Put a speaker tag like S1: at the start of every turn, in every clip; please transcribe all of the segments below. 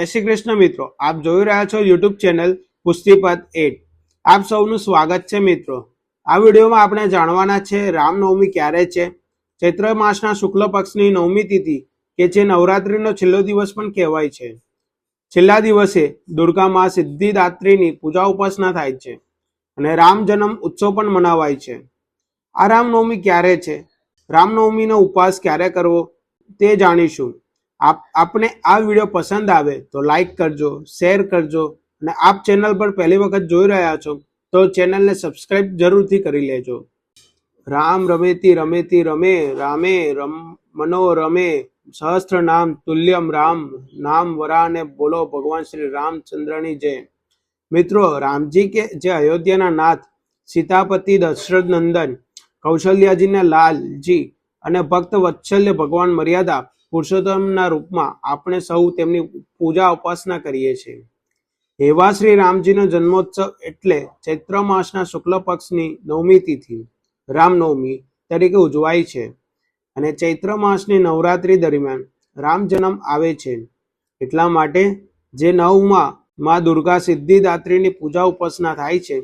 S1: જય શ્રી કૃષ્ણ મિત્રો, આપ જોઈ રહ્યા છો યુટ્યુબ ચેનલ પુષ્ટિપથ 8। આપ સૌનું સ્વાગત છે મિત્રો। આ વિડીયોમાં આપણે જાણવાના છે રામનવમી ક્યારે છે। ચૈત્ર માસના શુક્લ પક્ષની નવમી તિથિ કે જે નવરાત્રીનો છેલ્લો દિવસ પણ કહેવાય છે। છેલ્લા દિવસે દુર્ગા મા સિદ્ધિદાત્રીની પૂજા ઉપાસના થાય છે અને રામ જન્મ ઉત્સવ પણ મનાવાય છે। આ રામનવમી ક્યારે છે, રામનવમીનો ઉપવાસ ક્યારે કરવો તે જાણીશું। આપને આ વિડીયો પસંદ આવે તો લાઈક કરજો, શેર કરજો અને આપ ચેનલ પર પહેલી વખત જોઈ રહ્યા છો તો ચેનલને સબસ્ક્રાઇબ જરૂરથી કરી લેજો। રામ રમેતી રમેતી રમે, રામે મનોરમે, સહસ્ત્ર નામ તુલ્યમ રામ, નામ વરાને બોલો ભગવાન શ્રી રામચંદ્રની જય। મિત્રો, રામજી કે જે અયોધ્યાના નાથ, સીતાપતિ દશરથ નંદન, કૌશલ્યાજીના લાલજી અને ભક્ત વત્સલ્ય ભગવાન મર્યાદા પુરુષોત્તમના રૂપમાં આપણે સૌ તેમની પૂજા ઉપાસના કરીએ છીએ। એવા શ્રી રામજીનો જન્મોત્સવ એટલે ચૈત્ર માસના શુક્લ પક્ષની નવમી તિથિ રામનવમી તરીકે ઉજવાય છે અને ચૈત્ર માસની નવરાત્રી દરમિયાન રામ જન્મ આવે છે। એટલા માટે જે નવમાં મા દુર્ગા સિદ્ધિદાત્રીની પૂજા ઉપાસના થાય છે।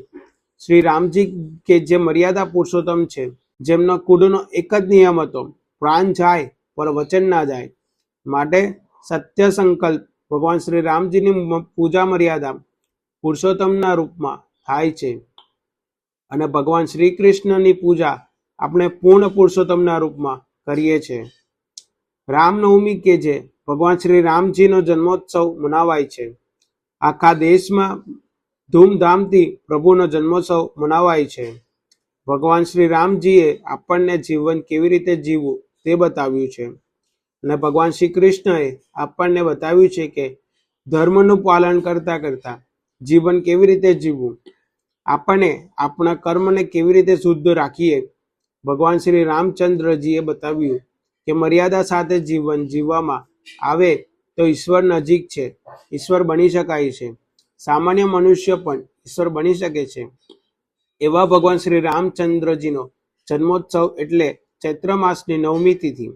S1: શ્રી રામજી કે જે મર્યાદા પુરુષોત્તમ છે, જેમનો કુળનો એક જ નિયમ હતો, પ્રાણ જાય પર વચન ના જાય, માટે સત્ય સંકલ્પ ભગવાન શ્રી રામજીની પૂજા મર્યાદા પુરુષોત્તમના રૂપમાં થાય છે અને ભગવાન શ્રી કૃષ્ણની પૂજા આપણે પૂર્ણ પુરુષોત્તમના રૂપમાં કરીએ છીએ। રામનવમી કે જે ભગવાન શ્રી રામજીનો જન્મોત્સવ મનાવાય છે। આખા દેશમાં ધૂમધામથી પ્રભુનો જન્મોત્સવ મનાવાય છે। ભગવાન શ્રી રામજીએ આપણને જીવન કેવી રીતે જીવવું તે બતાવ્યું છે અને ભગવાન શ્રી કૃષ્ણએ આપણને બતાવ્યું છે કે ધર્મનું પાલન કરતા કરતા જીવન કેવી રીતે જીવવું, આપણે આપણા કર્મને કેવી રીતે શુદ્ધ રાખીએ। ભગવાન શ્રી રામચંદ્રજીએ બતાવ્યું કે મર્યાદા સાથે જીવન જીવવામાં આવે તો ઈશ્વર નજીક છે, ઈશ્વર બની શકાય છે, સામાન્ય મનુષ્ય પણ ઈશ્વર બની શકે છે। એવા ભગવાન શ્રી રામચંદ્રજીનો જન્મોત્સવ એટલે ચૈત્ર માસની નવમી તિથિ।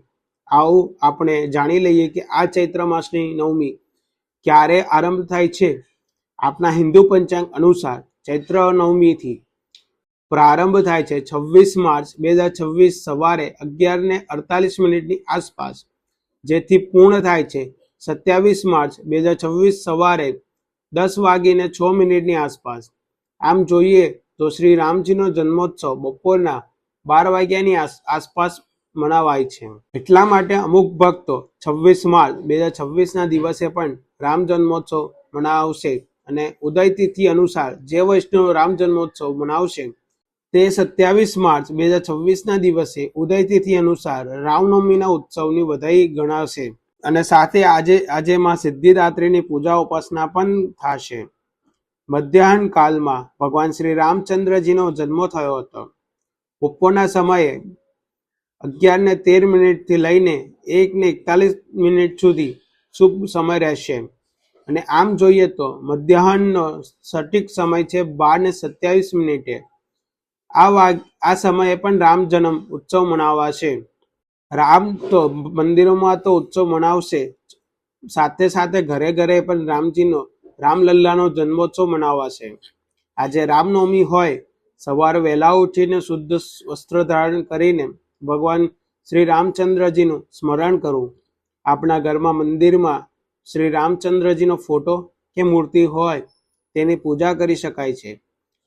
S1: આવું આપણે જાણી લઈએ કે આ ચૈત્ર માસની નવમી ક્યારે આરંભ થાય છે। આપણા હિન્દુ પંચાંગ અનુસાર ચૈત્ર નવમીથી પ્રારંભ થાય છે 26 માર્ચ 2026 સવારે 11:48 આસપાસ, જેથી પૂર્ણ થાય છે 27 માર્ચ 2026 સવારે 10:06 આસપાસ। આમ જોઈએ તો શ્રી રામજીનો જન્મોત્સવ બપોરના 12 વાગ્યાની આસપાસ મનાવાય છે। એટલા માટે અમુક ભક્તો 26 માર્ચ 2026ના દિવસે પણ રામ જન્મોત્સવ મનાવશે અને ઉદય તિથિ અનુસાર જે વૈષ્ણવ રામ જન્મોત્સવ મનાવશે તે 27 માર્ચ 2026ના દિવસે ઉદય તિથિ અનુસાર રામનવમીના ઉત્સવની વધાઈ ગણાશે અને સાથે આજે માં સિદ્ધિદાત્રીની પૂજા ઉપાસના પણ થશે। મધ્યાહન કાળમાં ભગવાન શ્રી રામચંદ્રજીનો જન્મ થયો હતો। બપોરના સમયે 11:13 થી લઈને 1:41 સુધી શુભ સમય રહેશે અને આમ જોઈએ તો મધ્યાહનનો સટીક સમય છે 12:27। આ સમયે પણ રામ જન્મ ઉત્સવ મનાવાશે। રામ તો મંદિરોમાં તો ઉત્સવ મનાવશે, સાથે સાથે ઘરે ઘરે પણ રામલલ્લાનો જન્મોત્સવ મનાવાશે। આજે રામનવમી હોય, સવારે વહેલા ઉઠીને શુદ્ધ વસ્ત્ર ધારણ કરીને ભગવાન શ્રી રામચંદ્રજીનું સ્મરણ કરવું। આપણા ઘરમાં મંદિરમાં શ્રી રામચંદ્રજીનો ફોટો કે મૂર્તિ હોય તેની પૂજા કરી શકાય છે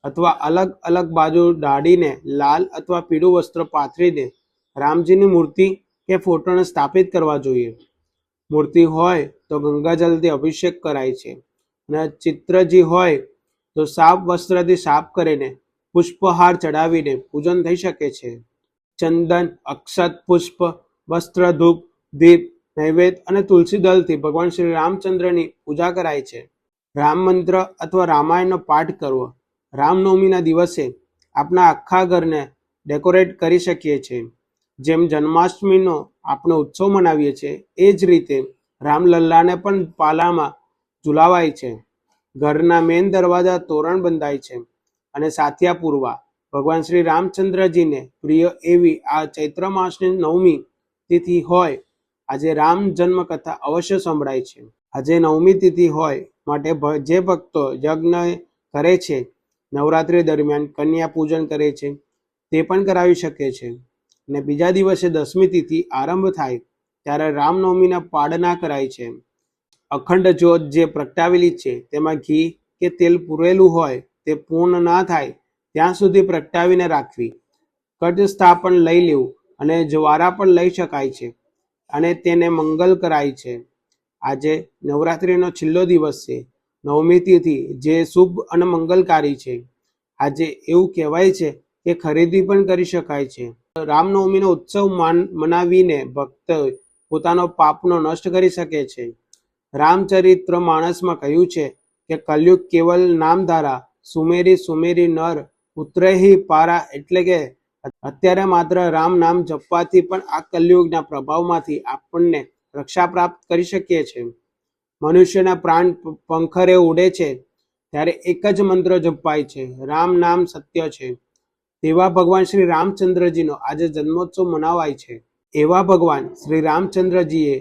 S1: અથવા અલગ અલગ બાજુ ડાળીને લાલ અથવા પીળું વસ્ત્ર પાથરીને રામજીની મૂર્તિ કે ફોટોને સ્થાપિત કરવા જોઈએ। મૂર્તિ હોય તો ગંગાજલથી અભિષેક કરાય છે અને ચિત્રજી હોય તો સાફ વસ્ત્રથી સાફ કરીને પુષ્પહાર ચડાવીને પૂજન થઈ શકે છે। ચંદન, અક્ષત, પુષ્પ, વસ્ત્ર, ધૂપ, દીપ, નૈવેદ્ય અને તુલસી દળથી ભગવાન શ્રી રામચંદ્રની પૂજા કરાય છે। રામ મંત્ર અથવા રામાયણનો પાઠ કરવો। રામનવમીના દિવસે આપણા આખા ઘરને ડેકોરેટ કરી શકીએ છીએ। જેમ જન્માષ્ટમીનો આપણે ઉત્સવ મનાવીએ છીએ એ જ રીતે રામલલ્લાને પણ પાલામાં ઝુલાવાય છે। ઘરના મેન દરવાજા તોરણ બંધાય છે અને સાથિયા પૂરવા। ભગવાન શ્રી રામચંદ્રજીને પ્રિય એવી આ ચૈત્ર માસની નવમી તિથિ હોય, આજે રામ જન્મ કથા અવશ્ય સંભળાય છે। આજે નવમી તિથિ હોય માટે જે ભક્તો યજ્ઞ કરે છે, નવરાત્રિ દરમિયાન કન્યા પૂજન કરે છે, તે પણ કરાવી શકે છે. અને બીજા દિવસે 10મી તિથિ આરંભ થાય ત્યારે રામનવમીના પાડના કરાય છે. અખંડ જ્યોત જે પ્રગટાવેલી છે તેમાં ઘી કે તેલ પૂરેલું હોય તે પૂર્ણ ના થાય ત્યાં સુધી પ્રગટાવીને રાખવી. કટ સ્થાપન લઈ લેવું અને જ્વારા પણ લઈ શકાય છે અને તેને મંગલ કરાય છે. આજે નવરાત્રિનો છેલ્લો દિવસ છે, નવમી તિથિ જે શુભ અને મંગલકારી છે. આજે એવું કહેવાય છે કે ખરીદી પણ કરી શકાય છે. રામનવમીનો ઉત્સવ મનાવીને ભક્ત પોતાનો પાપનો નષ્ટ કરી શકે છે. રામચરિત્ર માનસમાં કહ્યું છે કે કલયુગ કેવલ નામ ધારા સુમેરી સુમેરી નર ઉતરેહી પારા, એટલે કે અત્યારે માત્ર રામ નામ જપવાથી પણ આ કલયુગના પ્રભાવમાંથી આપણને રક્ષા પ્રાપ્ત કરી શકીએ છીએ. મનુષ્યના પ્રાણ પંખરે ઉડે છે ત્યારે એક જ મંત્ર જપાય છે, રામ નામ સત્ય છે. તેવા ભગવાન શ્રી રામચંદ્રજીનો આજે જન્મોત્સવ મનાવાય છે. એવા ભગવાન શ્રી રામચંદ્રજીએ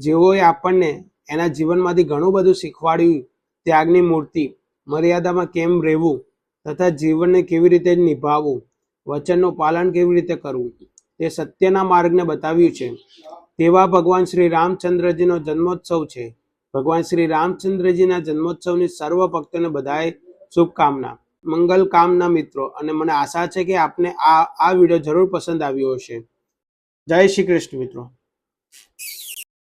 S1: જેઓએ આપણને એના જીવનમાંથી ઘણું બધું શીખવાડ્યું, ત્યાગની મૂર્તિ, મર્યાદામાં કેમ રહેવું તથા જીવનને કેવી રીતે નિભાવવું, વચનનું પાલન કેવી રીતે કરવું, તે સત્યના માર્ગને બતાવ્યું છે. તેવા ભગવાન શ્રી રામચંદ્રજીનો જન્મોત્સવ છે. ભગવાન શ્રી રામચંદ્રજીના જન્મોત્સવની સર્વ ભક્તોને બધાએ શુભકામના, મંગલ કામના મિત્રો. અને મને આશા છે કે આપને આ વિડીયો જરૂર પસંદ આવ્યો હશે. જય શ્રી કૃષ્ણ મિત્રો.